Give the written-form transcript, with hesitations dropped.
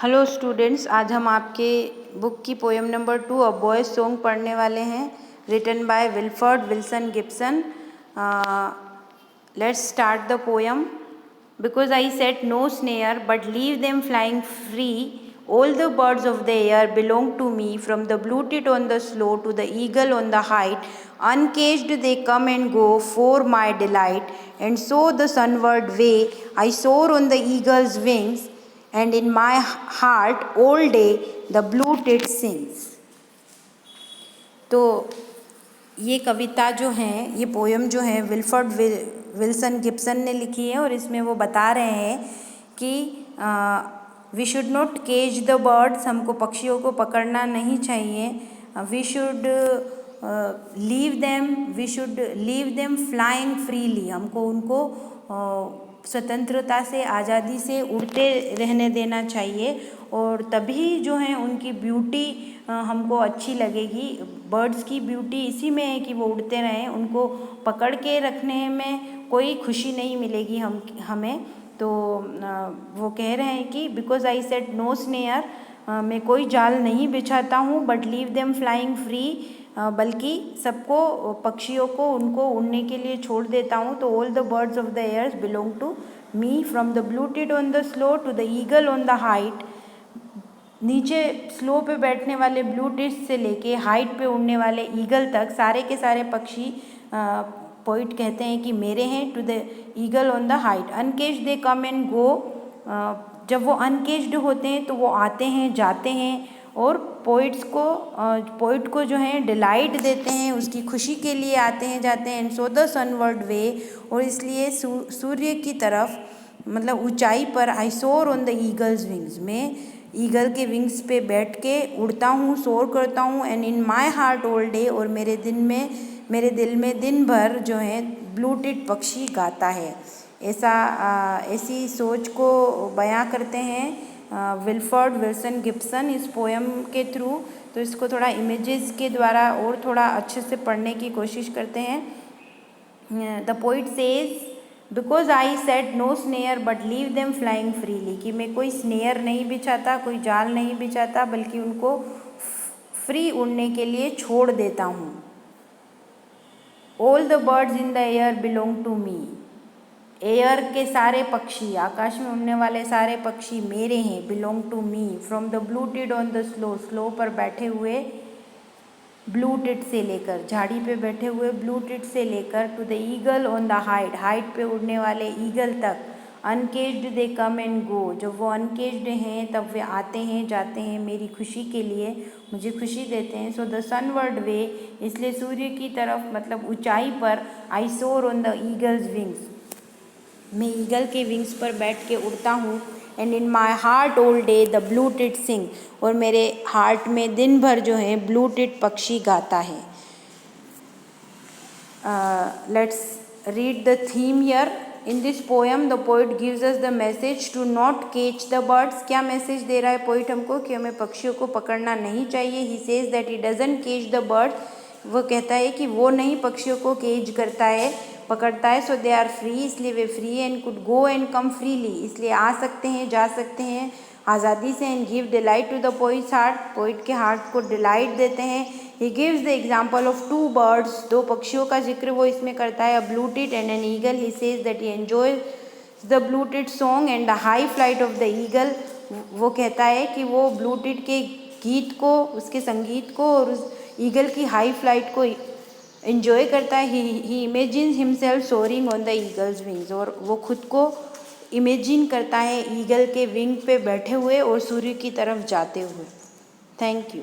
Hello students, आज हम आपके बुक की poem number 2 a boy's song पढ़ने वाले हैं, written by Wilfred Wilson Gibson. Let's start the poem. Because I set no snare but leave them flying free, all the birds of the air belong to me, from the blue tit on the slow to the eagle on the height. Uncaged they come and go for my delight, and so the sunward way I soar on the eagle's wings, and in my heart all day the blue tit sings. तो ये कविता जो है, ये poem जो है Wilfrid Wilson Gibson ने लिखी है और इसमें वो बता रहे हैं कि we should not cage the birds, हमको पक्षियों को पकड़ना नहीं चाहिए। We should leave them flying freely, हमको उनको स्वतंत्रता से, आज़ादी से उड़ते रहने देना चाहिए और तभी जो है उनकी ब्यूटी हमको अच्छी लगेगी। बर्ड्स की ब्यूटी इसी में है कि वो उड़ते रहें, उनको पकड़ के रखने में कोई खुशी नहीं मिलेगी हमें। तो वो कह रहे हैं कि because I set no snare, मैं कोई जाल नहीं बिछाता हूँ, but leave them flying free, बल्कि सबको, पक्षियों को उनको उड़ने के लिए छोड़ देता हूँ। तो all the birds of the airs belong to me, from the blue tit on the sloe to the eagle on the height. नीचे स्लो पे बैठने वाले ब्लू टिट से लेके हाइट पे उड़ने वाले ईगल तक सारे के सारे पक्षी पोइट कहते हैं कि मेरे हैं। To the eagle on the height, uncaged they come and go, जब वो अनकेज्ड होते हैं तो वो आते हैं जाते हैं और पोइट को जो है डिलाइट देते हैं, उसकी खुशी के लिए आते हैं जाते हैं। एंड सो द सनवर्ड वे, और इसलिए सूर्य की तरफ, मतलब ऊंचाई पर, I soar on the eagle's wings, में ईगल के विंग्स पे बैठ के उड़ता हूँ, सोर करता हूँ। And in my heart all day, और मेरे दिल में दिन भर जो है ब्लू टिट पक्षी गाता है। ऐसी सोच को बयां करते हैं विल्फर्ड विल्सन गिब्सन इस पोएम के थ्रू। तो इसको थोड़ा इमेजेस के द्वारा और थोड़ा अच्छे से पढ़ने की कोशिश करते हैं। The poet says, because I set no snare but leave them flying freely, कि मैं कोई स्नेयर नहीं बिछाता, कोई जाल नहीं बिछाता, बल्कि उनको फ्री उड़ने के लिए छोड़ देता हूँ। All the birds in the air belong to me, air के सारे पक्षी, आकाश में उड़ने वाले सारे पक्षी मेरे हैं। Belong to me, from the blue tit on the sloe, sloe पर बैठे हुए ब्लू टिट से लेकर, झाड़ी पे बैठे हुए ब्लू टिट से लेकर, to the eagle on the height, height पे उड़ने वाले ईगल तक। अनकेज्ड दे कम एंड गो, जब वो अनकेज्ड हैं तब वे आते हैं जाते हैं मेरी खुशी के लिए, मुझे खुशी देते हैं। सो द सनवर्ड वे, इसलिए सूर्य की तरफ, मतलब ऊंचाई पर, I soar on the eagle's wings, मैं ईगल के विंग्स पर बैठ के उड़ता हूँ। And in my heart all day the blue tit sing, और मेरे हार्ट में दिन भर जो है ब्लू टिट पक्षी गाता है। Let's read the theme here. In this poem the poet gives us the message to not catch the birds. क्या मैसेज दे रहा है पोइट हमको? कि हमें पक्षियों को पकड़ना नहीं चाहिए। ही सेज दैट ही डजंट केच द बर्ड्स, वो कहता है कि वो नहीं पक्षियों को केज करता है, पकड़ता है। सो दे आर फ्री, इसलिए वे free, and could go and come freely, इसलिए आ सकते हैं जा सकते हैं आज़ादी से। And give delight to the poet's heart, poet के हार्ट को डिलाइट देते हैं। He gives the example of two birds, दो पक्षियों का जिक्र वो इसमें करता है, a blue tit and an eagle. He says that he enjoy the blue tit song and the high flight of the eagle. वो कहता है कि वो ब्लू टिट के गीत को, उसके संगीत को और उस ईगल की हाई फ्लाइट को एंजॉय करता है। He imagines himself soaring on the eagle's wings, और वो खुद को इमेजिन करता है ईगल के विंग पे बैठे हुए और सूर्य की तरफ जाते हुए। Thank you.